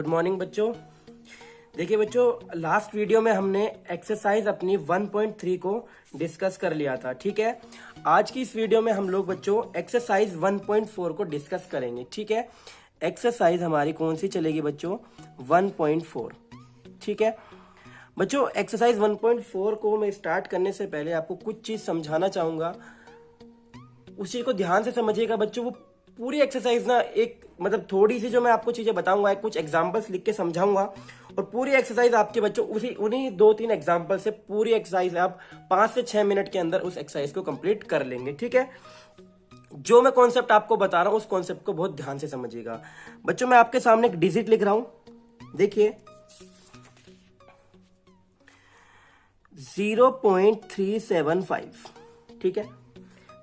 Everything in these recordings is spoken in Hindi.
गुड मॉर्निंग बच्चों। देखिए बच्चों, लास्ट वीडियो में हमने एक्सरसाइज अपनी 1.3 को डिस्कस कर लिया था। ठीक है, आज की इस वीडियो में हम लोग बच्चों एक्सरसाइज 1.4 को डिस्कस करेंगे। ठीक है, एक्सरसाइज हमारी कौन सी चलेगी बच्चों? 1.4। ठीक है बच्चों, एक्सरसाइज 1.4 को मैं स्टार्ट करने से पहले आपको कुछ चीज समझाना चाहूंगा। उस चीज को ध्यान से समझिएगा बच्चों। वो पूरी एक्सरसाइज ना एक मतलब थोड़ी सी जो मैं आपको चीजें बताऊंगा, कुछ एग्जांपल्स लिख के समझाऊंगा और पूरी एक्सरसाइज आपके बच्चों उन्हीं 2-3 एग्जांपल से पूरी एक्सरसाइज आप 5 से 6 मिनट के अंदर उस एक्सरसाइज को कंप्लीट कर लेंगे। ठीक है, जो मैं कॉन्सेप्ट आपको बता रहा हूं उस कॉन्सेप्ट को बहुत ध्यान से समझिएगा बच्चों। मैं आपके सामने एक डिजिट लिख रहा हूं, देखिए 0.375। ठीक है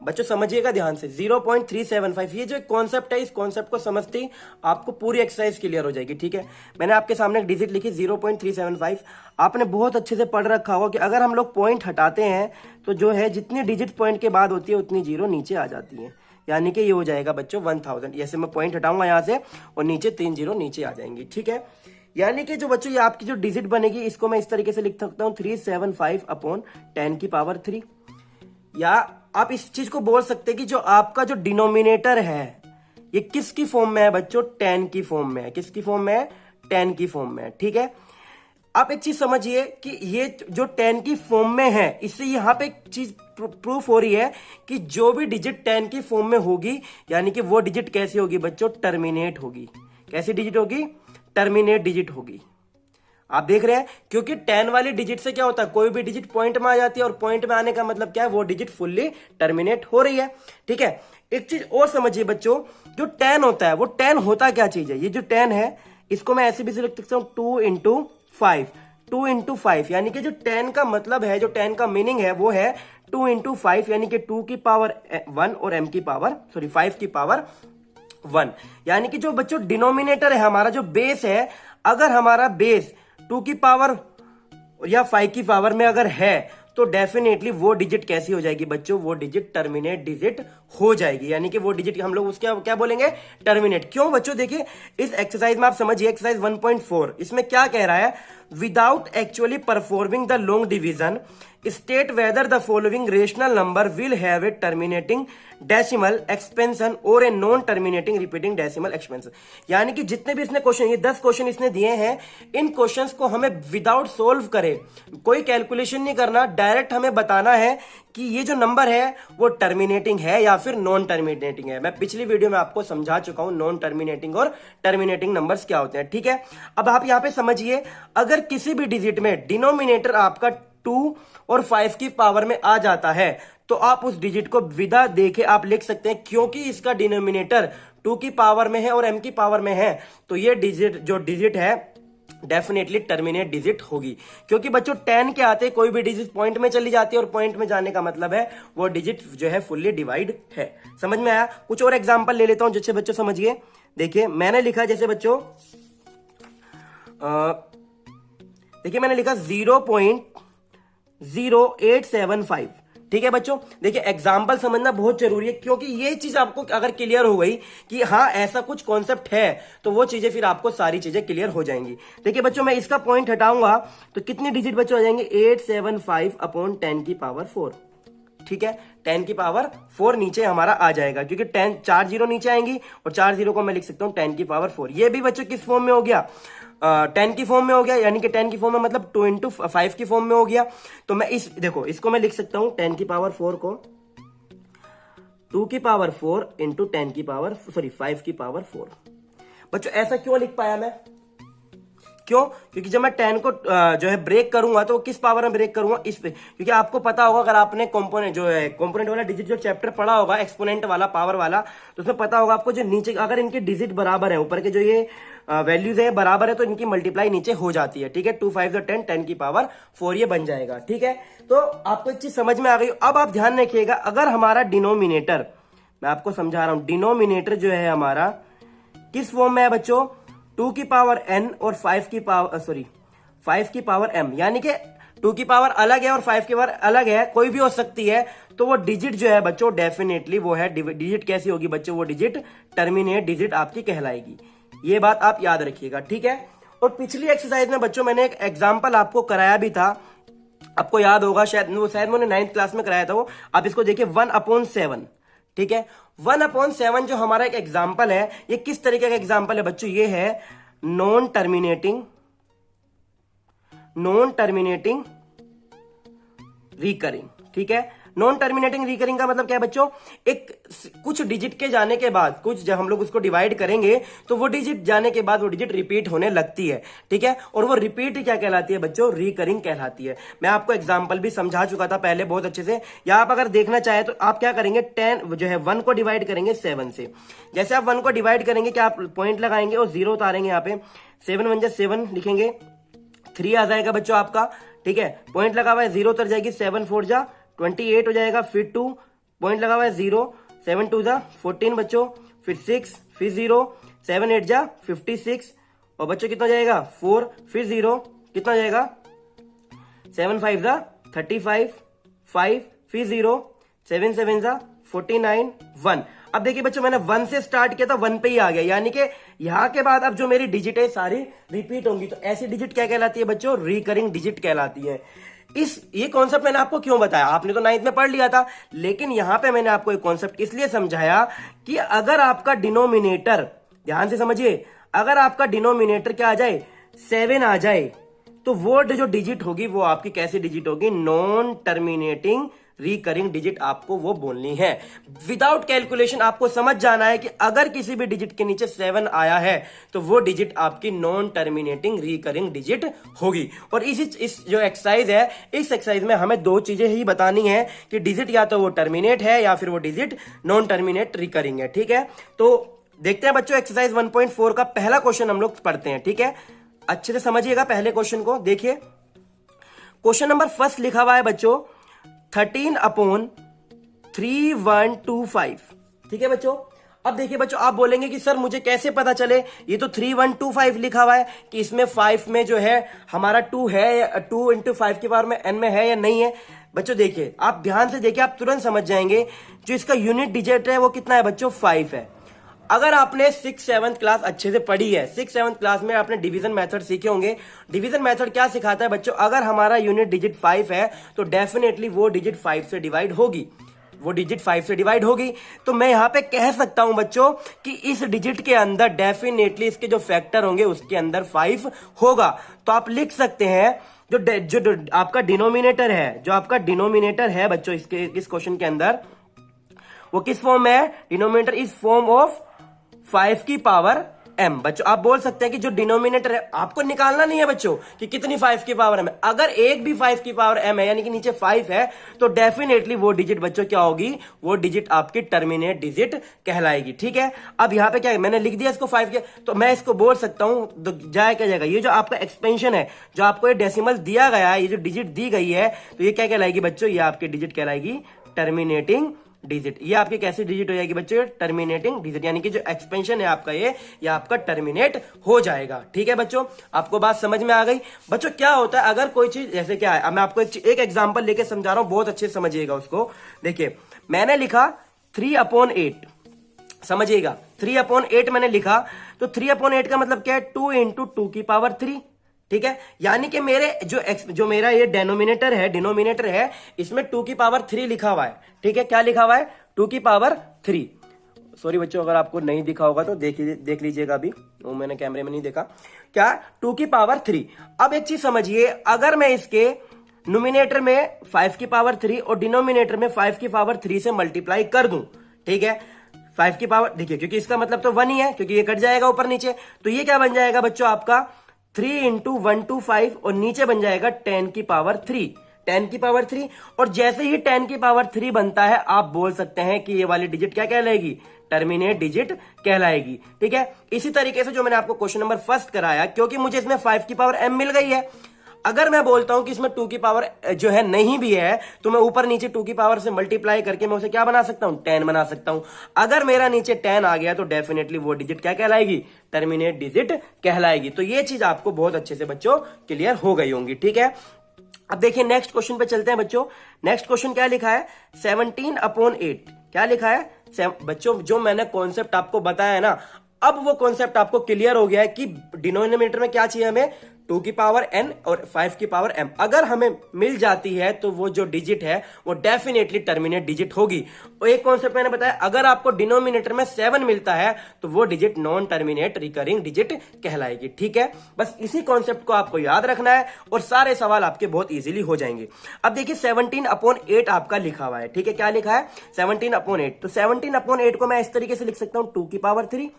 बच्चों, समझिएगा ध्यान से 0.375। ये जो कॉन्सेप्ट है, इस कॉन्सेप्ट को समझते ही आपको पूरी एक्सरसाइज क्लियर हो जाएगी। ठीक है, मैंने आपके सामने एक डिजिट लिखी 0.375। आपने बहुत अच्छे से पढ़ रखा होगा कि अगर हम लोग पॉइंट हटाते हैं तो जो है जितनी डिजिट पॉइंट के बाद होती है उतनी जीरो नीचे आ जाती है, यानी कि ये हो जाएगा बच्चों 1000। जैसे मैं पॉइंट हटाऊंगा यहां से और नीचे 3 जीरो नीचे आ जाएंगी। ठीक है, यानी कि जो बच्चों ये आपकी जो डिजिट बनेगी इसको मैं इस तरीके से लिख सकता हूं 375/10⁻³ या आप इस चीज को बोल सकते हैं कि जो आपका जो डिनोमिनेटर है ये किसकी फॉर्म में है बच्चों? 10 की फॉर्म में है। किसकी फॉर्म में है? 10 की फॉर्म में है। ठीक है, आप एक चीज समझिए कि ये जो 10 की फॉर्म में है, इससे यहां पे एक चीज प्रूफ हो रही है कि जो भी डिजिट 10 की फॉर्म में होगी यानी कि वो डिजिट कैसी होगी बच्चों? टर्मिनेट होगी। कैसी डिजिट होगी? टर्मिनेट डिजिट होगी। आप देख रहे हैं, क्योंकि 10 वाली डिजिट से क्या होता है, कोई भी डिजिट पॉइंट में आ जाती है और पॉइंट में आने का मतलब क्या है? वो डिजिट फुल्ली टर्मिनेट हो रही है। ठीक है, एक चीज और समझिए बच्चों, जो 10 होता है वो 10 होता क्या चीज है? ये जो 10 है इसको मैं ऐसे भी लिख सकता हूं 2 × 5। 2 × 5 यानी कि जो 10 का मतलब है, जो 10 का मीनिंग है वो है 2 × 5 यानी कि 2 की पावर 1 और 5 की पावर 1। यानी कि जो बच्चों डिनोमिनेटर है हमारा, जो बेस है, अगर हमारा बेस 2 की पावर या 5 की पावर में अगर है तो डेफिनेटली वो डिजिट कैसी हो जाएगी बच्चों? वो डिजिट टर्मिनेट डिजिट हो जाएगी। यानी कि वो डिजिट हम लोग उसके क्या बोलेंगे? टर्मिनेट। क्यों बच्चों? देखिए इस एक्सरसाइज में आप समझिए, एक्सरसाइज 1.4 इसमें क्या कह रहा है? Without actually performing the long division state whether the following rational number will have a terminating decimal expansion और a non terminating repeating decimal expansion. यानी कि जितने भी इसने क्वेश्चन, ये 10 क्वेश्चन इसने दिए हैं, इन क्वेश्चंस को हमें विदाउट सोल्व करे, कोई कैलकुलेशन नहीं करना, डायरेक्ट हमें बताना है कि ये जो नंबर है वो टर्मिनेटिंग है या फिर नॉन टर्मिनेटिंग है। मैं पिछली वीडियो में आपको समझा चुका हूं नॉन टर्मिनेटिंग और टर्मिनेटिंग नंबर्स क्या होते हैं। ठीक है, अब आप यहां पे समझिए, अगर किसी भी डिजिट में डिनोमिनेटर आपका 2 और 5 की पावर में आ जाता है तो आप उस डिजिट को विदा देके आप लिख सकते हैं, क्योंकि इसका डिनोमिनेटर 2 की पावर में है और m की पावर में है तो ये डिजिट जो डिजिट है डेफिनेटली टर्मिनेट डिजिट होगी। क्योंकि बच्चों 10 के आते कोई भी डिजिट पॉइंट में चली जाती है और पॉइंट में जाने का मतलब है वो डिजिट जो है फुल्ली डिवाइड है। समझ में आया? कुछ और एग्जांपल ले लेता हूं जिससे बच्चों समझिए। देखिए मैंने लिखा, जैसे बच्चों देखिए मैंने लिखा 0.0875। ठीक है बच्चों, देखिए एग्जाम्पल समझना बहुत जरूरी है, क्योंकि ये चीज आपको अगर क्लियर हो गई कि हाँ ऐसा कुछ कॉन्सेप्ट है तो वो चीजें फिर आपको सारी चीजें क्लियर हो जाएंगी। देखिए बच्चों, मैं इसका पॉइंट हटाऊंगा तो कितनी डिजिट बच्चों आ जाएंगे? 875/10⁴। ठीक है, 10 की पावर 4 नीचे हमारा आ जाएगा, क्योंकि 10 4 जीरो नीचे आएंगी और 4 जीरो को मैं लिख सकता हूं 10 की पावर 4। ये भी बच्चों किस फॉर्म में हो गया? 10 की फॉर्म में हो गया, यानी कि 10 की फॉर्म में मतलब 2 × 5 की फॉर्म में हो गया। तो मैं देखो इसको मैं लिख सकता हूं 10 की पावर 4 को 2 की पावर 4 × 5 की पावर 4। बच्चों ऐसा क्यों लिख पाया मैं? क्यों? क्योंकि जब मैं 10 को जो है ब्रेक करूंगा तो किस पावर में ब्रेक करूंगा? इस पे। क्योंकि आपको पता होगा, अगर आपने कंपोनेंट जो है कंपोनेंट वाला डिजिट जो चैप्टर पढ़ा होगा, एक्सपोनेंट वाला, पावर वाला, तो उसमें पता होगा आपको जो नीचे अगर इनके डिजिट बराबर है, ऊपर के जो ये वैल्यूज है बराबर है तो इनकी मल्टीप्लाई नीचे हो जाती है। ठीक है, 2 5 10, 10 की पावर 4 ये बन जाएगा। ठीक है, तो आपको एक चीज समझ में आ गई। अब आप ध्यान रखिएगा, अगर हमारा डिनोमिनेटर, मैं आपको समझा रहा हूं, डिनोमिनेटर जो है हमारा किस फॉर्म में है बच्चों? 2 की पावर n और 5 की पावर m, यानी कि 2 की पावर अलग है और 5 की पावर अलग है, कोई भी हो सकती है, तो वो डिजिट जो है बच्चों डेफिनेटली वो है डिजिट कैसी होगी बच्चों? वो डिजिट टर्मिनेट डिजिट आपकी कहलाएगी। ये बात आप याद रखिएगा। ठीक है, और पिछली एक्सरसाइज में बच्चों मैंने एक एग्जाम्पल आपको कराया भी था, आपको याद होगा शायद मैंने 9th क्लास में कराया था वो। आप इसको देखिए 1/7, ठीक है। 1/7 जो हमारा एक एग्जाम्पल है, ये किस तरीके का एग्जाम्पल है बच्चों, ये है नॉन टर्मिनेटिंग रिकरिंग, ठीक है। नॉन टर्मिनेटिंग रिकरिंग का मतलब क्या है बच्चों, एक कुछ डिजिट के जाने के बाद, कुछ जब हम लोग उसको डिवाइड करेंगे तो वो डिजिट जाने के बाद वो डिजिट रिपीट होने लगती है, ठीक है। और वो रिपीट क्या कहलाती है बच्चों, रिकरिंग कहलाती है। मैं आपको एग्जांपल भी समझा चुका था पहले बहुत अच्छे से। या आप अगर देखना चाहे तो आप क्या करेंगे, 10 जो है 1 को डिवाइड करेंगे 7 से। जैसे आप 1 को डिवाइड करेंगे क्या आप पॉइंट लगाएंगे और 0 उतारेंगे, यहाँ पे 7 1 7 लिखेंगे, 3 आ जाएगा बच्चों आपका, ठीक है। पॉइंट लगा हुआ है, 0 उतर जाएगी, 7 4 जा 28 हो जाएगा, फिर 2 पॉइंट लगा हुआ है 0, 7 2 जा 14 बच्चों, फिर 6, फिर 0, 7 8 जा 56 और बच्चों कितना जाएगा 4, फिर 0 कितना हो जाएगा 7 5 जा 35, 5 फिर 0, 7 7 जा 49, 1। अब देखिए बच्चों मैंने 1 से स्टार्ट किया था, 1 पे ही आ गया, यानी कि यहां के बाद अब जो मेरी डिजिट है सारी रिपीट होंगी। तो ऐसी डिजिट क्या कहलाती है बच्चों, रिकरिंग डिजिट कहलाती है। ये कॉन्सेप्ट मैंने आपको क्यों बताया, आपने तो 9th में पढ़ लिया था, लेकिन यहां पे मैंने आपको एक कॉन्सेप्ट इसलिए समझाया कि अगर आपका डिनोमिनेटर, ध्यान से समझिए, अगर आपका डिनोमिनेटर क्या आ जाए 7 आ जाए, तो वो जो डिजिट होगी वो आपकी कैसी डिजिट होगी, नॉन टर्मिनेटिंग रिकरिंग डिजिट आपको वो बोलनी है। विदाउट कैलकुलेशन आपको समझ जाना है कि अगर किसी भी डिजिट के नीचे 7 आया है तो वो डिजिट आपकी नॉन टर्मिनेटिंग रिकरिंग डिजिट होगी। और इस जो एक्सरसाइज है, इस एक्सरसाइज में हमें 2 चीजें ही बतानी है कि डिजिट या तो वो टर्मिनेट है या फिर वो डिजिट नॉन टर्मिनेट रिकरिंग है, ठीक है। तो देखते हैं बच्चों एक्सरसाइज 1.4 का पहला क्वेश्चन हम लोग पढ़ते हैं, ठीक है। अच्छे से समझिएगा पहले क्वेश्चन को। देखिए क्वेश्चन नंबर फर्स्ट लिखा हुआ है बच्चों 13/3125, ठीक है बच्चों। अब देखिए बच्चों, आप बोलेंगे कि सर मुझे कैसे पता चले, ये तो 3125 लिखा हुआ है कि इसमें 5 में जो है हमारा 2 है, 2 × 5 की पावर में n में है या नहीं है। बच्चों देखिए, आप ध्यान से देखिए, आप तुरंत समझ जाएंगे जो इसका यूनिट डिजिट है वो कितना है बच्चों, 5 है। अगर आपने 6th 7th क्लास अच्छे से पढ़ी है, 6th 7th क्लास में आपने डिवीजन मेथड सीखे होंगे। डिवीजन मेथड क्या सिखाता है बच्चों, अगर हमारा यूनिट डिजिट 5 है तो डेफिनेटली वो डिजिट 5 से डिवाइड होगी, वो डिजिट 5 से डिवाइड होगी। तो मैं यहां पे कह सकता हूं बच्चों कि इस डिजिट के अंदर डेफिनेटली इसके जो फैक्टर होंगे उसके अंदर 5 होगा। तो आप लिख सकते हैं जो आपका डिनोमिनेटर है, जो आपका डिनोमिनेटर है बच्चों इस क्वेश्चन के अंदर, वो किस फॉर्म में है, डिनोमिनेटर इज फॉर्म ऑफ 5 की पावर m। बच्चों आप बोल सकते हैं कि जो डिनोमिनेटर है, आपको निकालना नहीं है बच्चों कि कितनी 5 की पावर m है। अगर एक भी 5 की पावर m है, यानी कि नीचे 5 है, तो डेफिनेटली वो डिजिट बच्चों क्या होगी, वो डिजिट आपकी टर्मिनेट डिजिट कहलाएगी, ठीक है। अब यहां पे क्या है, मैंने लिख दिया इसको 5 के, तो मैं इसको बोल सकता हूं, तो जाए क्या जाएगा, ये जो आपका एक्सपेंशन है, जो आपको ये डेसिमल दिया गया है, ये जो डिजिट दी गई है, तो ये क्या कहलाएगी बच्चों, ये आपकी डिजिट कहलाएगी टर्मिनेटिंग डिजिट। ये आपकी कैसी डिजिट हो जाएगी बच्चों, टर्मिनेटिंग डिजिट, यानी कि जो एक्सपेंशन है आपका ये आपका टर्मिनेट हो जाएगा, ठीक है बच्चों। आपको बात समझ में आ गई बच्चों। क्या होता है अगर कोई चीज, जैसे क्या है, मैं आपको एक एग्जांपल लेके समझा रहा हूं, बहुत अच्छे से समझिएगा उसको। देखिए मैंने लिखा 3/8, समझिएगा 3/8 मैंने लिखा, तो 3/8 का मतलब क्या है, 2 × 2 की पावर 3, ठीक है। यानी कि मेरे जो मेरा ये डिनोमिनेटर है, इसमें 2 की पावर 3 लिखा हुआ है, ठीक है। क्या लिखा हुआ है, 2 की पावर 3। सॉरी बच्चों, अगर आपको नहीं दिखा होगा तो देख लीजिएगा अभी, वो मैंने कैमरे में नहीं देखा। क्या, 2 की पावर 3। अब एक चीज समझिए, अगर मैं इसके नोमिनेटर में 5 की पावर 3 और डिनोमिनेटर में 5 की पावर 3 से मल्टीप्लाई कर दूं, ठीक है, 5 की पावर, देखिए क्योंकि इसका मतलब तो 1 ही है, क्योंकि ये कट जाएगा ऊपर नीचे, तो ये क्या बन जाएगा बच्चों आपका 3 × 125 और नीचे बन जाएगा 10 की पावर 3, 10 की पावर 3। और जैसे ही 10 की पावर 3 बनता है, आप बोल सकते हैं कि ये वाली डिजिट क्या कहलाएगी, टर्मिनेट डिजिट कहलाएगी, ठीक है। इसी तरीके से जो मैंने आपको क्वेश्चन नंबर फर्स्ट कराया, क्योंकि मुझे इसमें 5 की पावर m मिल गई है, अगर मैं बोलता हूं कि इसमें 2 की पावर जो है नहीं भी है, तो मैं ऊपर नीचे 2 की पावर से मल्टीप्लाई करके मैं उसे क्या बना सकता हूं, 10 बना सकता हूं। अगर मेरा नीचे 10 आ गया तो डेफिनेटली वो डिजिट क्या कहलाएगी, टर्मिनेट डिजिट कहलाएगी। तो ये चीज आपको बहुत अच्छे से बच्चों क्लियर हो गई होंगी, ठीक है। अब देखिए नेक्स्ट क्वेश्चन पे चलते हैं बच्चों। नेक्स्ट क्वेश्चन क्या लिखा है, 17/8। क्या लिखा है बच्चों, जो मैंने कॉन्सेप्ट आपको बताया है ना, अब वो कॉन्सेप्ट आपको क्लियर हो गया है कि डिनोमिनेटर में क्या चाहिए हमें, 2 की पावर n और 5 की पावर m। अगर हमें मिल जाती है तो वो जो डिजिट है वो डेफिनेटली टर्मिनेट डिजिट होगी। और एक कॉन्सेप्ट मैंने बताया, अगर आपको डिनोमिनेटर में 7 मिलता है तो वो digit non terminate recurring digit कहलाएगी। ठीक है, बस इसी कॉन्सेप्ट को आपको याद रखना है और सारे सवाल आपके बहुत इजीली हो जाएंगे। अब देखिए 17/8 आपका लिखा हुआ है। ठीक है, क्या लिखा है, 17/8। तो 17/8 को मैं इस तरीके से लिख सकता हूं 2 की पावर 3।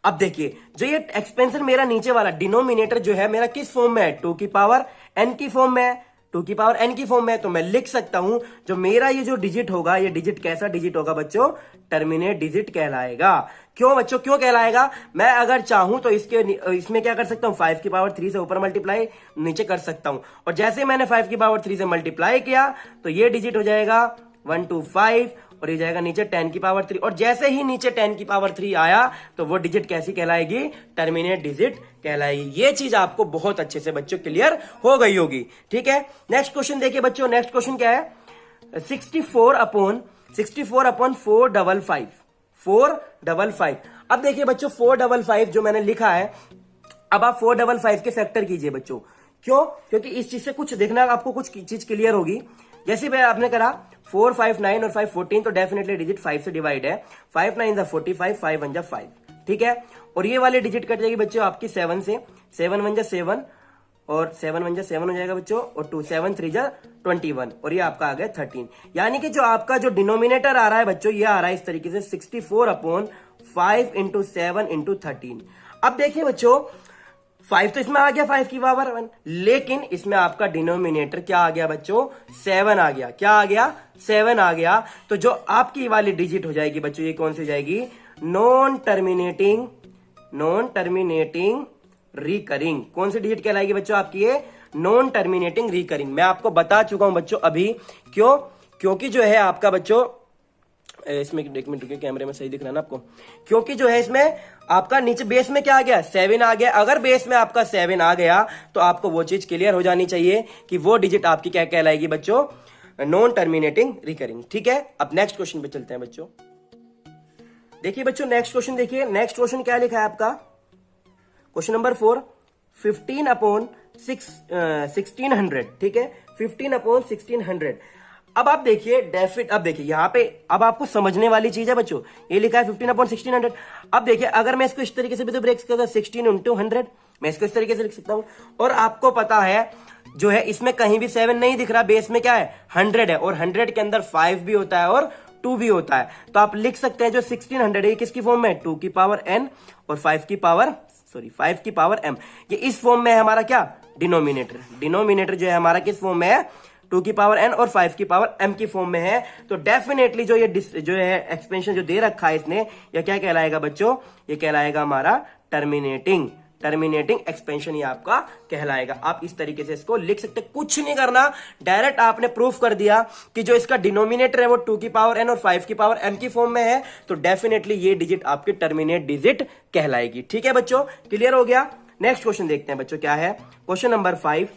अब देखिए जो ये एक्सपेंशन मेरा नीचे वाला डिनोमिनेटर जो है मेरा किस फॉर्म में है, 2 की पावर n की फॉर्म में है, 2 की पावर n की फॉर्म में है। तो मैं लिख सकता हूं जो मेरा ये जो डिजिट होगा, ये डिजिट कैसा डिजिट होगा बच्चों, टर्मिनेट डिजिट कहलाएगा। क्यों बच्चों, क्यों कहलाएगा, मैं अगर चाहूं तो इसमें क्या कर सकता हूं, 5 की पावर 3 से ऊपर मल्टीप्लाई नीचे कर सकता हूं। और जैसे मैंने 5 की पावर 3 से मल्टीप्लाई किया तो ये डिजिट हो जाएगा 125 और ये जाएगा नीचे 10 की पावर 3। और जैसे ही नीचे 10 की पावर 3 आया तो वो डिजिट कैसी कहलाएगी, टर्मिनेट डिजिट कहलाएगी। ये चीज आपको बहुत अच्छे से बच्चों क्लियर हो गई होगी। ठीक है, नेक्स्ट क्वेश्चन देखिए बच्चों, नेक्स्ट क्वेश्चन क्या है, 64/455 455। अब देखिए बच्चों 455 जो मैंने लिखा है, अब आप 455 के फैक्टर कीजिए बच्चों। क्यों, क्योंकि इस चीज से कुछ देखना, आपको कुछ चीज क्लियर होगी। जैसे मैं आपने करा 4 5 9 और 5 14, तो डेफिनेटली डिजिट 5 से डिवाइड है। 5 9 जा 45, 5 1 जा 5। ठीक है, और ये वाली डिजिट कट जाएगी बच्चों आपकी 7 से, 7 1 जा 7 और 7 1 जा 7 हो जाएगा बच्चों, और 2 7 3 जा 21 और ये आपका आ गया 13। यानी कि जो आपका जो डिनोमिनेटर आ रहा है बच्चों, ये आ रहा है इस तरीके से 64/5 × 7 × 13। अब देखिए बच्चों 5 तो इसमें आ गया 5 की पावर 1, लेकिन इसमें आपका डिनोमिनेटर क्या आ गया बच्चों, 7 आ गया। क्या आ गया, 7 आ गया। तो जो आपकी वाली डिजिट हो जाएगी बच्चों, ये कौन सी जाएगी, नॉन टर्मिनेटिंग रिकरिंग। कौन सी डिजिट कहलाएगी बच्चों आपकी, ये नॉन टर्मिनेटिंग रिकरिंग। मैं आपको बता चुका हूं बच्चों अभी। क्यों, क्योंकि जो है आपका बच्चों इसमें, एक मिनट रुकिए, कैमरे में सही दिख रहा है ना आपको, क्योंकि जो है इसमें आपका नीचे बेस में क्या आ गया, 7 आ गया। अगर बेस में आपका 7 आ गया तो आपको वो चीज क्लियर हो जानी चाहिए कि वो डिजिट आपकी क्या कहलाएगी बच्चों, नॉन टर्मिनेटिंग रिकरिंग। ठीक है, अब नेक्स्ट क्वेश्चन पे चलते हैं बच्चों। देखिए बच्चों नेक्स्ट क्वेश्चन देखिए, नेक्स्ट क्वेश्चन क्या लिखा है आपका, क्वेश्चन नंबर 4, 15/1600। ठीक है, 15/1600। अब आप देखिए अब देखिए यहाँ पे, अब आपको समझने वाली चीज है बच्चों, ये लिखा है 15/1600। अब देखिए अगर मैं इसको इस तरीके से भी तो ब्रेक करता, 16 × 100, मैं इसको इस तरीके से लिख सकता हूं। और आपको पता है जो है इसमें कहीं भी 7 नहीं दिख रहा, बेस में क्या है 100 है, और 100 के अंदर 5 भी होता है और 2 भी होता है। तो आप लिख सकते हैं जो 1600 है किसकी फॉर्म में, 2 की पावर n और 5 की पावर m। ये इस फॉर्म में है हमारा क्या, डिनोमिनेटर जो है हमारा किस फॉर्म में है, 2 की पावर n और 5 की पावर m की फॉर्म में है। तो डेफिनेटली जो ये जो है एक्सपेंशन जो दे रखा है इसने, ये क्या कहलाएगा बच्चों, ये कहलाएगा हमारा टर्मिनेटिंग एक्सपेंशन, ये आपका कहलाएगा। आप इस तरीके से इसको लिख सकते, कुछ नहीं करना, डायरेक्ट आपने प्रूफ कर दिया कि जो इसका डिनोमिनेटर है वो 2 की पावर n और 5 की पावर m की फॉर्म में है। तो डेफिनेटली ये डिजिट आपकी टर्मिनेट डिजिट कहलाएगी। ठीक है बच्चों, क्लियर हो गया। नेक्स्ट क्वेश्चन देखते हैं बच्चों क्या है, क्वेश्चन नंबर 5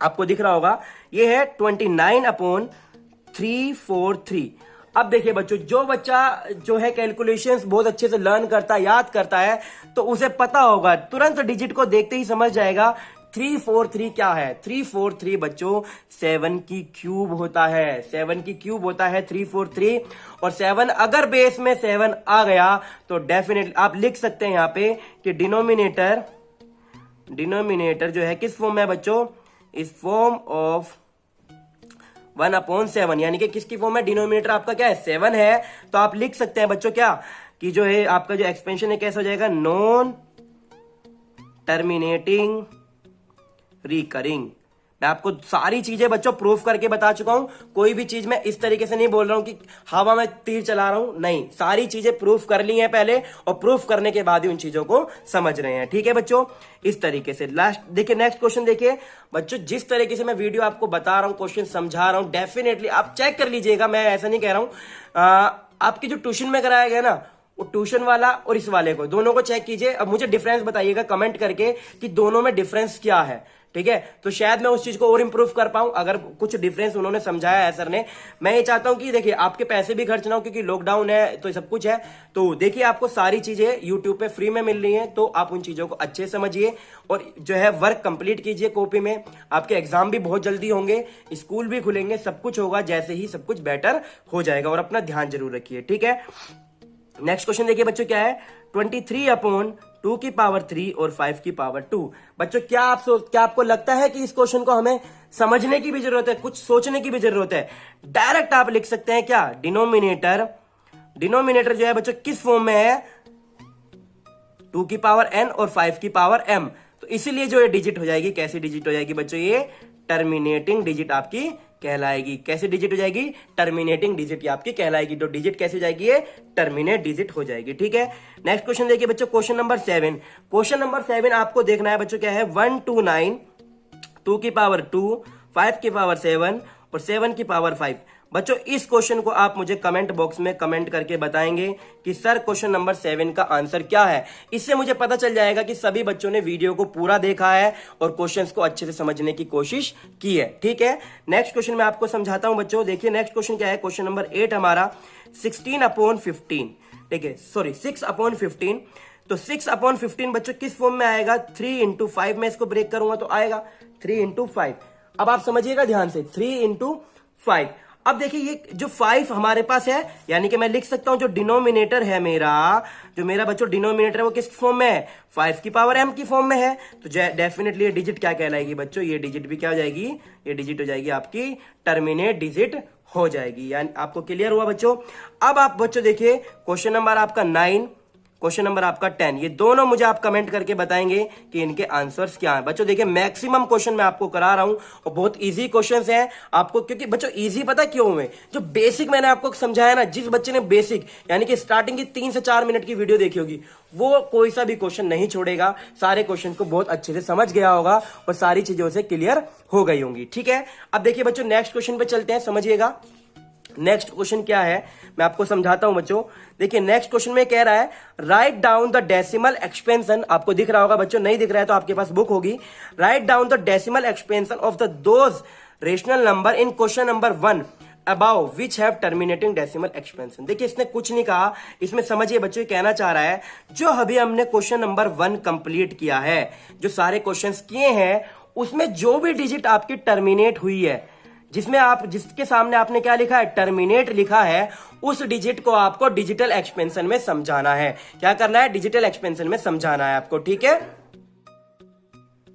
आपको दिख रहा होगा, ये है 29/343। अब देखिए बच्चों, जो बच्चा जो है कैलकुलेशंस बहुत अच्छे से लर्न करता है, याद करता है, तो उसे पता होगा, तुरंत डिजिट को देखते ही समझ जाएगा 343 क्या है। 343 बच्चों 7 की क्यूब होता है, 7 की क्यूब होता है 343। और 7 अगर बेस में 7 आ गया तो डेफिनेटली आप लिख सकते हैं यहां पे कि डिनोमिनेटर जो है किस फॉर्म में है बच्चों, इस फॉर्म ऑफ 1/7, यानी कि किसकी फॉर्म है, डिनोमिनेटर आपका क्या है 7 है। तो आप लिख सकते हैं बच्चों क्या, कि जो है आपका जो एक्सपेंशन है कैसा हो जाएगा, नॉन टर्मिनेटिंग रिकरिंग। मैं आपको सारी चीजें बच्चों प्रूफ करके बता चुका हूं, कोई भी चीज मैं इस तरीके से नहीं बोल रहा हूं कि हवा में तीर चला रहा हूं, नहीं, सारी चीजें प्रूफ कर ली हैं पहले, और प्रूफ करने के बाद ही उन चीजों को समझ रहे हैं। ठीक है बच्चों, इस तरीके से। लास्ट देखिए, नेक्स्ट क्वेश्चन देखिए बच्चों, जिस तरीके से मैं वीडियो आपको बता रहा हूं, क्वेश्चन समझा रहा हूं, डेफिनेटली आप चेक कर लीजिएगा, मैं ऐसा नहीं कह रहा हूं। आपकी जो ट्यूशन में कराया गया ना, वो ट्यूशन वाला और इस वाले को, दोनों को चेक कीजिए। अब मुझे डिफरेंस बताइएगा कमेंट करके कि दोनों में डिफरेंस क्या है। ठीक है, तो शायद मैं उस चीज को और इंप्रूव कर पाऊं अगर कुछ डिफरेंस उन्होंने समझाया है सर ने। मैं ये चाहता हूं कि देखिए आपके पैसे भी खर्च ना हो, क्योंकि लॉकडाउन है तो सब कुछ है। तो देखिए आपको सारी चीजें यूट्यूब पे फ्री में मिल रही हैं, तो आप उन चीजों को अच्छे समझिए और जो है वर्क कंप्लीट कीजिए कॉपी में। आपके एग्जाम भी बहुत जल्दी होंगे, स्कूल भी खुलेंगे, सब कुछ होगा, जैसे ही सब कुछ बेटर हो जाएगा। और अपना ध्यान जरूर रखिए, ठीक है। नेक्स्ट क्वेश्चन देखिए बच्चों क्या है, 23/2 की पावर 3 और 5 की पावर 2। बच्चों क्या आपको लगता है कि इस क्वेश्चन को हमें समझने की भी जरूरत है, कुछ सोचने की भी जरूरत है? डायरेक्ट आप लिख सकते हैं क्या, डिनोमिनेटर जो है बच्चों किस फॉर्म में है, 2 की पावर n और 5 की पावर m। तो इसीलिए जो ये डिजिट हो जाएगी, कैसी डिजिट हो जाएगी बच्चों, ये टर्मिनेटिंग डिजिट आपकी कहलाएगी। कैसी डिजिट हो जाएगी, टर्मिनेटिंग डिजिट आपकी कहलाएगी। तो डिजिट कैसे जाएगी, ये टर्मिनेट डिजिट हो जाएगी, ठीक है। नेक्स्ट क्वेश्चन देखिए बच्चों, क्वेश्चन नंबर 7। क्वेश्चन नंबर 7 आपको देखना है बच्चों क्या है, 129, 2 की पावर 2, 5 की पावर 7 और 7 की पावर 5। बच्चों इस क्वेश्चन को आप मुझे कमेंट बॉक्स में कमेंट करके बताएंगे कि सर क्वेश्चन नंबर 7 का आंसर क्या है। इससे मुझे पता चल जाएगा कि सभी बच्चों ने वीडियो को पूरा देखा है और क्वेश्चंस को अच्छे से समझने की कोशिश की है, ठीक है। नेक्स्ट क्वेश्चन मैं आपको समझाता हूं बच्चों। देखिए नेक्स्ट क्वेश्चन क्या है, क्वेश्चन नंबर 8 हमारा 16/15, ठीक है, सॉरी 6/15। तो 6/15 बच्चों किस फॉर्म में आएगा, 3 into 5 में इसको ब्रेक करूंगा तो आएगा 3 into 5। अब आप समझिएगा ध्यान से, 3 into 5। अब देखिए ये जो 5 हमारे पास है, यानी कि मैं लिख सकता हूं जो डिनोमिनेटर है मेरा बच्चों डिनोमिनेटर है वो किस फॉर्म में है, 5 की पावर m की फॉर्म में है। तो डेफिनेटली ये डिजिट क्या कहलाएगी बच्चों, ये डिजिट भी क्या हो जाएगी, ये डिजिट हो जाएगी आपकी टर्मिनेट डिजिट हो जाएगी। यानी आपको क्लियर हुआ बच्चों। अब आप बच्चों देखिए क्वेश्चन नंबर आपका 9, क्वेश्चन नंबर आपका 10, ये दोनों मुझे आप कमेंट करके बताएंगे कि इनके आंसर्स क्या हैं। बच्चों देखिए मैक्सिमम क्वेश्चन मैं आपको करा रहा हूं और बहुत इजी क्वेश्चंस हैं आपको, क्योंकि बच्चों इजी पता क्यों हुए, जो बेसिक मैंने आपको समझाया ना, जिस बच्चे ने बेसिक यानी कि स्टार्टिंग की 3 से 4 मिनट की वीडियो देखी होगी वो कोई सा भी क्वेश्चन नहीं छोड़ेगा, सारे क्वेश्चन को बहुत अच्छे से समझ गया होगा और सारी चीजों से क्लियर हो गई होंगी, ठीक है। अब देखिए बच्चों नेक्स्ट क्वेश्चन पे चलते हैं, समझिएगा नेक्स्ट क्वेश्चन क्या है, मैं आपको समझाता हूं बच्चों। देखिए नेक्स्ट क्वेश्चन में कह रहा है, right down the decimal expansion. आपको दिख रहा होगा बच्चों, नहीं दिख रहा है तो आपके पास बुक होगी। Write down the decimal expansion of the those rational number in question number 1 about which have terminating decimal expansion. देखिए इसने कुछ नहीं कहा, इसमें समझिए बच्चों ये कहना चाह रहा है जो अभी हमने क्वेश्चन नंबर 1 कंप्लीट किया है, जो सारे क्वेश्चंस किए हैं उसमें जो भी डिजिट आपकी टर्मिनेट हुई है, जिसके सामने आपने क्या लिखा है, टर्मिनेट लिखा है, उस डिजिट को आपको डिजिटल एक्सपेंशन में समझाना है। क्या करना है, डिजिटल एक्सपेंशन में समझाना है आपको, ठीक है।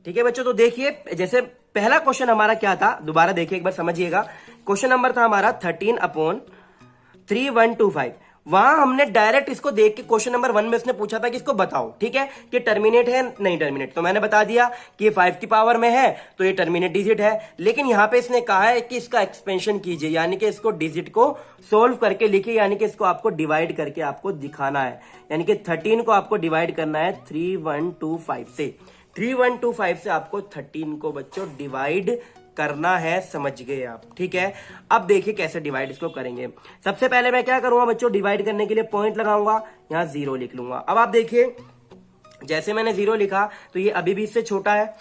ठीक है बच्चों, तो देखिए जैसे पहला क्वेश्चन हमारा क्या था, दोबारा देखिए एक बार समझिएगा। क्वेश्चन नंबर था हमारा 13/3125। वहां हमने डायरेक्ट इसको देख के क्वेश्चन नंबर 1 में इसने पूछा था कि इसको बताओ, ठीक है, कि टर्मिनेट है नहीं टर्मिनेट, तो मैंने बता दिया कि ये 5 की पावर में है तो ये टर्मिनेट डिजिट है। लेकिन यहां पे इसने कहा है कि इसका एक्सपेंशन कीजिए, यानी कि इसको डिजिट को सोल्व करके लिखिए, यानी कि इसको आपको डिवाइड करके आपको दिखाना है। यानी कि 13 को आपको डिवाइड करना है 3125 से, 3125 से आपको 13 को बच्चों डिवाइड करना है, समझ गए आप, ठीक है। अब देखिए कैसे डिवाइड इसको करेंगे। सबसे पहले मैं क्या करूंगा बच्चों, डिवाइड करने के लिए पॉइंट लगाऊंगा, यहां 0 लिख लूंगा। अब आप देखिए जैसे मैंने 0 लिखा तो ये अभी भी इससे छोटा है,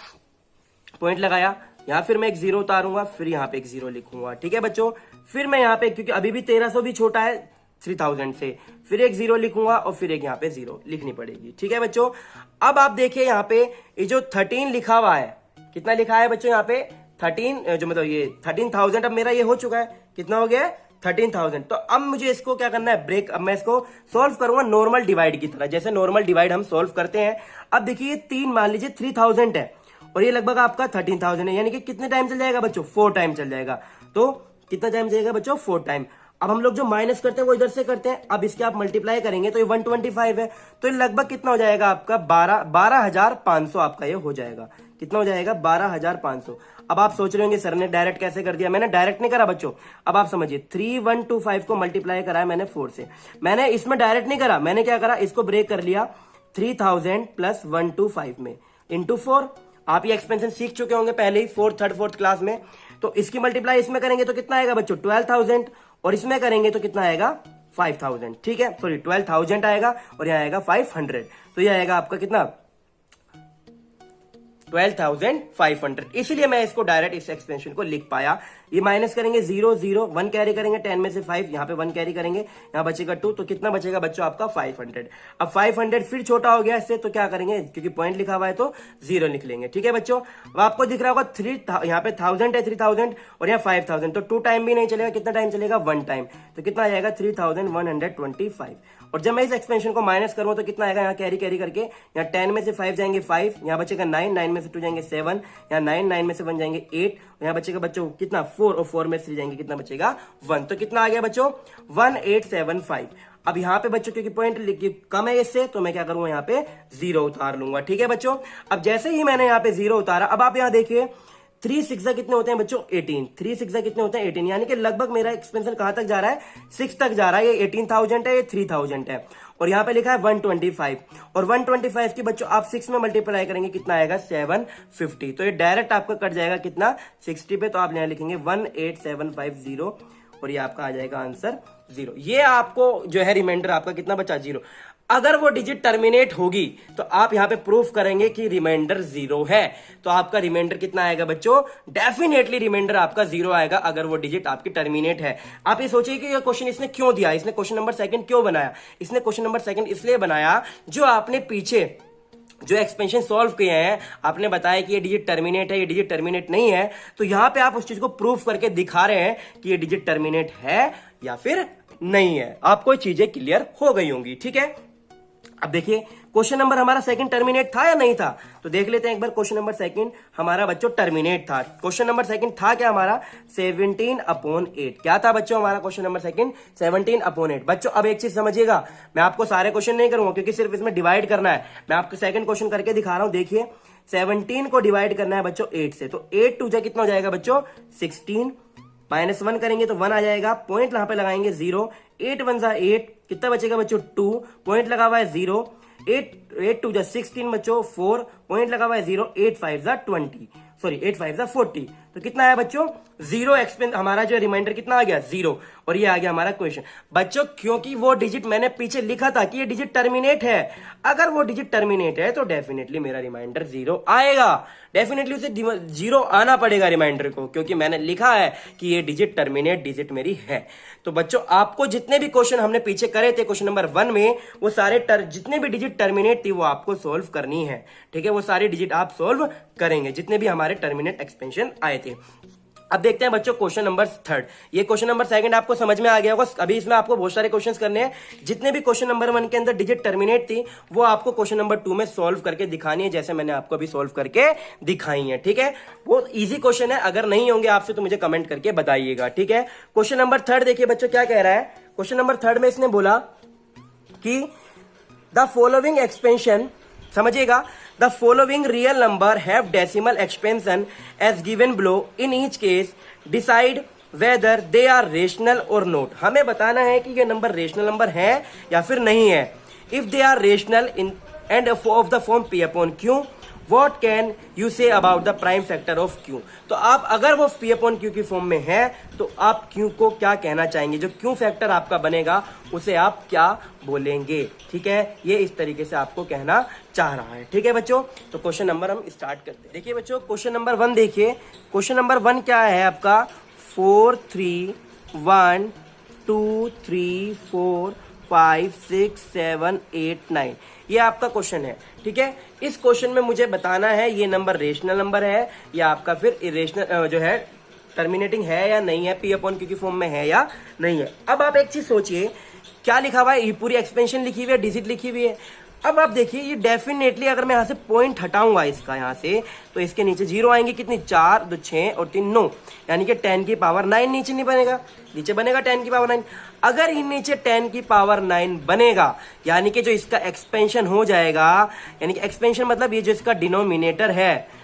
पॉइंट लगाया, यहां फिर मैं एक 0 उतारूंगा, फिर यहां पे एक 0 लिखूंगा, ठीक है बच्चों। फिर मैं यहां पे, क्योंकि अभी भी 1300 भी छोटा है 3000 से, फिर एक 0 लिखूंगा और फिर एक यहां पे 0 लिखनी पड़ेगी, ठीक है बच्चों। अब आप देखिए यहां पे ये जो 13 लिखा हुआ है, कितना लिखा है बच्चों यहाँ पे 13, जो मतलब ये 13,000, अब मेरा ये हो चुका है, कितना हो गया 13,000। तो अब मुझे इसको क्या करना है, ब्रेक। अब मैं इसको सॉल्व करूंगा नॉर्मल डिवाइड की तरह, जैसे नॉर्मल डिवाइड हम सॉल्व करते हैं। अब देखिए 3 मान लीजिए 3000 है और ये लगभग आपका 13,000 है, यानी कि कितने टाइम चल जाएगा बच्चों, 4 टाइम चल जाएगा। तो कितना टाइम जाएगा बच्चों, 4 टाइम। अब हम लोग जो माइनस करते हैं वो इधर से करते हैं, अब इसके आप मल्टीप्लाई करेंगे तो ये 125 है, तो ये लगभग कितना हो जाएगा आपका 12,500 आपका ये हो जाएगा। कितना हो जाएगा 12,500। अब आप सोच रहे होंगे सर ने डायरेक्ट कैसे कर दिया, मैंने डायरेक्ट नहीं करा बच्चों। अब आप समझिए 3125 को मल्टीप्लाई करा है मैंने 4 से, मैंने इसमें डायरेक्ट नहीं करा, मैंने क्या करा, इसको ब्रेक कर लिया 3000 प्लस 125 में इंटू 4। आप ये एक्सपेंशन सीख चुके होंगे पहले ही, 4th क्लास में। तो इसकी मल्टीप्लाई इसमें करेंगे तो कितना आएगा बच्चों 12,000, और इसमें करेंगे तो कितना आएगा 5,000, ठीक है, सॉरी 12,000 आएगा और यहाँ आएगा 500। तो ये आएगा आपका कितना 12,500, इसलिए मैं इसको डायरेक्ट इस एक्सपेंशन को लिख पाया। ये माइनस करेंगे 0 0, 1 कैरी करेंगे 10 में से 5, यहाँ पे 1 कैरी करेंगे, यहाँ बचेगा 2, तो कितना बचेगा बच्चों आपका 500। अब 500 फिर छोटा हो गया इससे, तो क्या करेंगे, क्योंकि पॉइंट लिखा हुआ है तो 0 लिख लेंगे। ठीक है बच्चों, अब आपको दिख रहा होगा 3, यहाँ पे 1000 है, 3000 और यहाँ 5000, तो 2 टाइम भी नहीं चलेगा, कितना टाइम चलेगा 1 टाइम, तो कितना आ जाएगा 3125। और जब मैं इस एक्सपेंशन को माइनस करूं तो कितना आएगा, यहाँ कैरी कैरी करके, यहाँ 10 में से 5 जाएंगे 5, यहाँ बचेगा 9, 9 में से 2 जाएंगे 7, यहाँ 9, 9 में से 1 जाएंगे 8, यहाँ बचेगा बच्चों कितना 4, और 4 में से 3 जाएंगे, कितना बचेगा 1, तो कितना आ गया बच्चों 1875। अब यहाँ पे बच्चों क्योंकि पॉइंट कम है इससे, तो मैं क्या करूंगा यहाँ पे 0 उतार लूंगा। ठीक है बच्चों, अब जैसे ही मैंने यहाँ पे 0 उतारा, अब आप यहाँ देखिए 3 6 कितने होते हैं बच्चों 18, 3 6 कितने होते हैं 18, यानी कि लगभग मेरा एक्सपेंशन कहां तक जा रहा है 6 तक जा रहा है। ये 18,000 है, ये 3,000 है, और यहाँ पे लिखा है 125, और 125 की बच्चों आप 6 में मल्टीप्लाई करेंगे कितना आएगा 750, तो ये डायरेक्ट आपका कट जाएगा कितना 60 पे, तो आप यहाँ लिखेंगे 18750, और ये आपका आ जाएगा आंसर 0। ये आपको जो है रिमाइंडर आपका कितना बचा 0। अगर वो डिजिट टर्मिनेट होगी तो आप यहां पे प्रूफ करेंगे कि रिमाइंडर 0 है, तो आपका रिमाइंडर कितना आएगा बच्चों, डेफिनेटली रिमाइंडर आपका 0 आएगा अगर वो डिजिट आपकी टर्मिनेट है। आप ये सोचिए कि ये क्वेश्चन इसने क्यों दिया, इसने क्वेश्चन नंबर 2 क्यों बनाया, इसने क्वेश्चन नंबर 2 इसलिए बनाया, जो आपने पीछे जो एक्सपेंशन सॉल्व किए हैं, आपने बताया कि ये डिजिट टर्मिनेट है, ये डिजिट टर्मिनेट नहीं है, तो यहां पे आप उस चीज को प्रूफ करके दिखा रहे हैं कि ये डिजिट टर्मिनेट है या फिर नहीं है। आपको चीजें क्लियर हो गई होंगी। ठीक है, अब देखिए क्वेश्चन नंबर हमारा 2 टर्मिनेट था या नहीं था, तो देख लेते हैं एक बार। क्वेश्चन नंबर 2 हमारा बच्चों टर्मिनेट था। क्वेश्चन नंबर 2 था क्या हमारा 17/8, क्या था बच्चों हमारा क्वेश्चन नंबर 2 17/8। बच्चों अब एक चीज समझिएगा, मैं आपको सारे क्वेश्चन नहीं करूंगा क्योंकि सिर्फ इसमें डिवाइड करना है। मैं आपको 2 क्वेश्चन करके दिखा रहा हूं। देखिए 17 को डिवाइड करना है बच्चों 8 से, तो 8 2 कितना हो जाएगा बच्चों 16, -1 करेंगे तो 1 आ जाएगा, पॉइंट यहां पे लगाएंगे 0, 8 1 8, कितना बचेगा बच्चों 2, पॉइंट लगा हुआ है 0, 8 2 16 बच्चों 4, पॉइंट लगा हुआ है 0, 8 5 20, सॉरी 8 5 40, तो कितना आया बच्चों 0। एक्सपेंस हमारा जो रिमाइंडर कितना आ गया 0, और ये आ गया हमारा क्वेश्चन बच्चों, क्योंकि वो डिजिट मैंने पीछे लिखा था कि ये डिजिट टर्मिनेट है। अगर वो डिजिट टर्मिनेट है तो डेफिनेटली मेरा रिमाइंडर 0 आएगा, डेफिनेटली उसे 0 आना पड़ेगा रिमाइंडर को, क्योंकि मैंने लिखा है कि ये डिजिट टर्मिनेट डिजिट मेरी है। तो बच्चों आपको जितने भी क्वेश्चन हमने पीछे करे थे क्वेश्चन नंबर 1 में, वो सारे जितने भी डिजिट टर्मिनेट थी वो आपको सोल्व करनी है। ठीक है, वो सारे डिजिट आप सोल्व करेंगे जितने भी हमारे टर्मिनेट एक्सपेंशन आए थे। अब देखते हैं बच्चों क्वेश्चन नंबर 3। ये क्वेश्चन नंबर 2 आपको समझ में आ गया होगा। अभी इसमें आपको बहुत सारे क्वेश्चंस करने हैं। जितने भी क्वेश्चन नंबर 1 के अंदर डिजिट टर्मिनेट थी वो आपको क्वेश्चन नंबर 2 में सॉल्व करके दिखानी है, जैसे मैंने आपको अभी सॉल्व करके दिखाई है। ठीक है, बहुत इजी क्वेश्चन है, अगर नहीं होंगे आपसे तो मुझे कमेंट करके बताइएगा। ठीक है, क्वेश्चन नंबर 3 देखिए बच्चों क्या कह रहा है। क्वेश्चन नंबर 3 में इसने बोला कि द फॉलोइंग एक्सपेंशन, समझिएगा, the following real number have decimal expansion as given below. In each case decide whether they are rational or not. हमें बताना है कि ये नंबर रेशनल नंबर है या फिर नहीं है। If they are rational in and of the form p upon q, what can you say about the prime factor of q? तो आप अगर वो p upon q की फॉर्म में है तो आप q को क्या कहना चाहेंगे, जो q फैक्टर आपका बनेगा उसे आप क्या बोलेंगे। ठीक है, ये इस तरीके से आपको कहना चाह रहा है। ठीक है बच्चों, तो क्वेश्चन नंबर हम स्टार्ट करते हैं। देखिए बच्चों क्वेश्चन नंबर 1 देखिए। क्वेश्चन नंबर 1 क्या है आपका 4 3 1 2 3 4 5 6 7 8 9, ये आपका क्वेश्चन है। ठीक है, इस क्वेश्चन में मुझे बताना है ये नंबर रेशनल नंबर है या आपका फिर इरेशनल जो है टर्मिनेटिंग है या नहीं है, p अपॉन q की फॉर्म में है या नहीं है। अब आप एक चीज सोचिए, क्या लिखा हुआ है, ये पूरी एक्सपेंशन लिखी हुई है, डिजिट लिखी हुई है। अब आप देखिए ये डेफिनेटली अगर मैं यहां से पॉइंट हटाऊंगा इसका यहां से, तो इसके नीचे 0 आएंगे, कितनी 4 2 6 और 3 9, यानी कि 10 की पावर 9 नीचे नहीं बनेगा, नीचे बनेगा 10 की पावर 9। अगर इन नीचे 10 की पावर 9 बनेगा, यानी कि जो इसका एक्सपेंशन हो जाएगा, यानी कि एक्सपेंशन मतलब ये जो इसका डिनोमिनेटर है,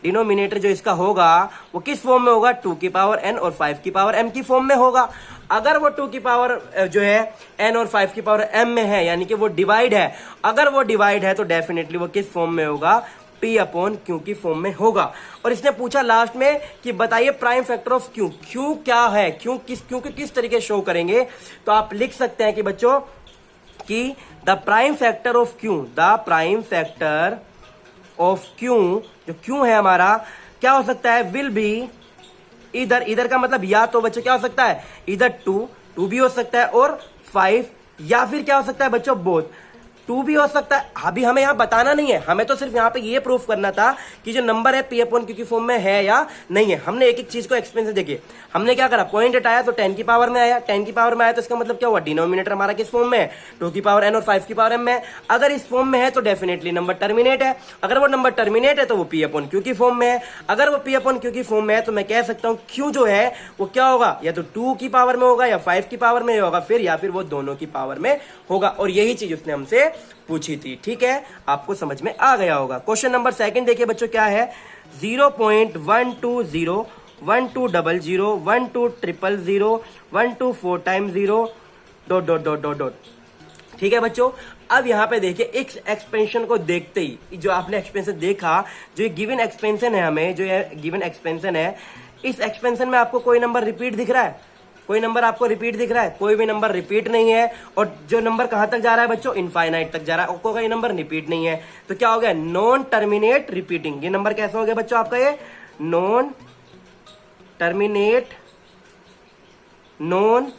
डिनोमिनेटर जो इसका होगा वो किस फॉर्म में होगा 2 की पावर n और 5 की पावर m की फॉर्म में होगा। अगर वो 2 की पावर जो है n और 5 की पावर m में है, यानी कि वो डिवाइड है, अगर वो डिवाइड है तो डेफिनेटली वो किस फॉर्म में होगा p अपॉन q की फॉर्म में होगा। और इसने पूछा लास्ट में कि बताइए prime factor of q, q क्या है, q को किस तरीके शो करेंगे। तो आप लिख सकते हैं कि बच्चों कि the prime factor of q, the prime factor of Q, जो क्यू है हमारा, क्या हो सकता है, विल बी इधर, इधर का मतलब या तो बच्चों क्या हो सकता है, इधर 2 भी हो सकता है और 5, या फिर क्या हो सकता है बच्चों, बोथ 2 भी हो सकता है। अभी हमें यहां बताना नहीं है, हमें तो सिर्फ यहां पे ये प्रूफ करना था कि जो नंबर है पी अपॉन क्यू की फॉर्म में है या नहीं है। हमने एक एक चीज को एक्सपेंस देखिए, हमने क्या करा, पॉइंट हटाया तो 10 की पावर में आया, 10 की पावर में आया तो इसका मतलब क्या हुआ, डिनोमिनेटर हमारा किस फॉर्म में है, 2 की पावर n और 5 की पावर m में। अगर इस फॉर्म में है तो डेफिनेटली नंबर टर्मिनेट है, अगर वो नंबर टर्मिनेट है तो वो पी अपॉन क्यू की फॉर्म में है। अगर वो पी अपॉन क्यू की फॉर्म में है तो मैं कह सकता हूं क्यू जो है वो क्या होगा, या तो 2 की पावर में होगा या 5 की पावर में होगा, फिर या फिर वो दोनों की पावर में होगा। और यही चीज उसने हमसे पूछी थी, ठीक है, आपको समझ में आ गया होगा। क्वेश्चन नंबर 2 देखिए बच्चों, क्या है, 0.120 1200 1200 124 टाइम 0 ... ठीक है बच्चों। अब यहां पे देखिए इस एक्सपेंशन को देखते ही, जो आपने एक्सपेंशन देखा, जो ये गिवन एक्सपेंशन है, हमें जो ये गिवन एक्सपेंशन है, इस एक्सपेंशन में आपको कोई नंबर रिपीट दिख रहा है, कोई नंबर आपको रिपीट दिख रहा है, कोई भी नंबर रिपीट नहीं है। और जो नंबर कहां तक जा रहा है बच्चों, इनफाइनाइट तक जा रहा है, कोई नंबर रिपीट नहीं है। तो क्या हो गया, नॉन टर्मिनेट रिपीटिंग। ये नंबर कैसा हो गया बच्चों आपका, ये non terminate non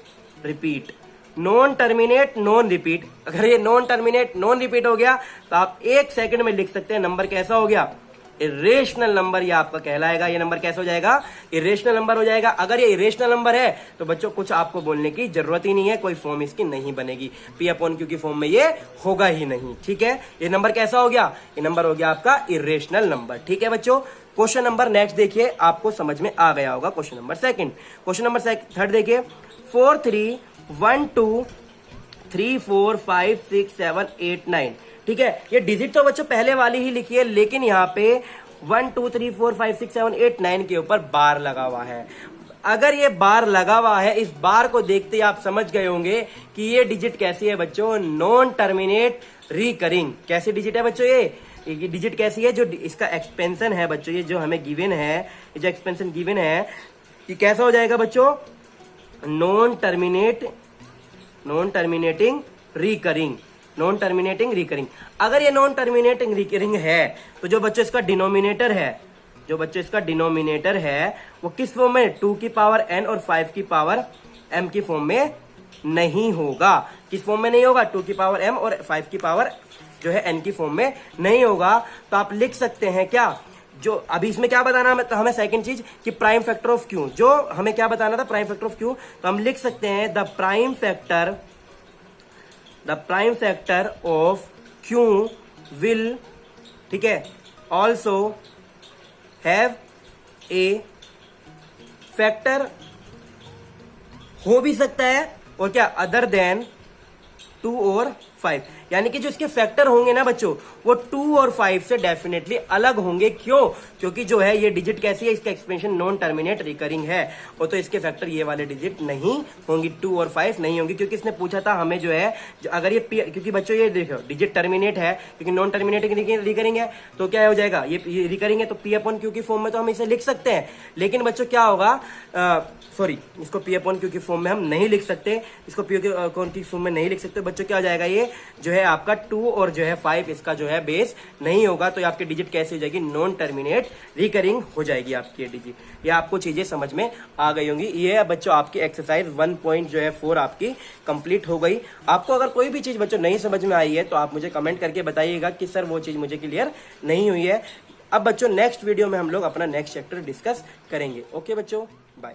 repeat, non terminate non repeat. अगर ये नॉन टर्मिनेट नॉन रिपीट हो गया तो आप 1 सेकंड में लिख सकते हैं नंबर कैसा हो गया, इरेशनल नंबर। ये आपका कहलाएगा, ये नंबर कैसा हो जाएगा, इरेशनल नंबर हो जाएगा। अगर ये इरेशनल नंबर है तो बच्चों कुछ आपको बोलने की जरूरत ही नहीं है, कोई फॉर्म इसकी नहीं बनेगी, पी अपॉन क्यू की फॉर्म में ये होगा ही नहीं, ठीक है। ये नंबर कैसा हो गया, ये नंबर हो गया आपका इरेशनल नंबर, ठीक है बच्चों। क्वेश्चन नंबर नेक्स्ट देखिए, आपको समझ में आ गया होगा। क्वेश्चन नंबर 2, क्वेश्चन नंबर 3 देखिए, 4 3 1 2 3 4 5 6 7 8 9, ठीक है। ये डिजिट तो बच्चों पहले वाली ही लिखी है, लेकिन यहाँ पे 1 2 3 4 5 6 7 8 9 के ऊपर बार लगा हुआ है। अगर ये बार लगा हुआ है, इस बार को देखते ही आप समझ गए होंगे कि ये डिजिट कैसी है बच्चों, नॉन टर्मिनेट रिकरिंग। कैसी डिजिट है बच्चों, ये डिजिट कैसी है, जो इसका एक्सपेंशन है बच्चों, ये जो हमें गिवन है, ये जो एक्सपेंशन गिवन है, ये कैसा हो जाएगा बच्चों, non terminating recurring, non terminating recurring. अगर ये नॉन टर्मिनेटिंग रिकरिंग है तो जो बच्चों इसका डिनोमिनेटर है, जो बच्चों इसका डिनोमिनेटर है वो किस फॉर्म में, 2 की पावर n और 5 की पावर m की फॉर्म में नहीं होगा। किस फॉर्म में नहीं होगा, 2 की पावर m और 5 की पावर जो है n की फॉर्म में नहीं होगा। तो आप लिख सकते हैं क्या, जो अभी इसमें क्या बताना है, तो हमें सेकंड चीज कि प्राइम फैक्टर ऑफ क्यू, जो हमें क्या बताना था, प्राइम फैक्टर ऑफ क्यू। तो हम लिख सकते हैं the prime factor of Q will, ठीक है, ऑल्सो हैव ए फैक्टर, हो भी सकता है और क्या, अदर देन 2 और 5, यानी कि जो इसके फैक्टर होंगे ना बच्चों, वो 2 और 5 से डेफिनेटली अलग होंगे। क्यों, क्योंकि जो है ये डिजिट कैसी है, इसका एक्सपेंशन नॉन टर्मिनेट रिकरिंग है, और तो इसके फैक्टर ये वाले डिजिट नहीं होंगी, 2 और 5 नहीं होंगी। क्योंकि इसने पूछा था हमें जो है, अगर ये क्योंकि बच्चों ये देखो डिजिट टर्मिनेट है, क्योंकि नॉन टर्मिनेट रिकरिंग है, तो क्या हो जाएगा, ये रिकरिंग है, तो पी अपॉन क्यू की फॉर्म में तो हम इसे लिख सकते हैं। लेकिन बच्चों क्या होगा, सॉरी, इसको पी अपॉन क्यू की फॉर्म में हम नहीं लिख सकते, इसको पी अपॉन की फॉर्म में नहीं लिख सकते बच्चों। क्या हो जाएगा, ये जो है आपका 2 और जो है 5 इसका जो है बेस नहीं होगा, तो आपकी डिजिट कैसे हो जाएगी, नॉन टर्मिनेट रिकरिंग हो जाएगी आपकी डिजिट। ये आपको चीजें समझ में आ गई होंगी। ये बच्चों आपकी एक्सरसाइज 1.4 आपकी कंप्लीट हो गई। आपको अगर कोई भी चीज बच्चों नहीं समझ में आई है तो आप मुझे कमेंट करके बताइएगा कि सर वो चीज मुझे क्लियर नहीं हुई है। अब बच्चों नेक्स्ट वीडियो में हम लोग अपना नेक्स्ट चैप्टर डिस्कस करेंगे। ओके बच्चों, बाय।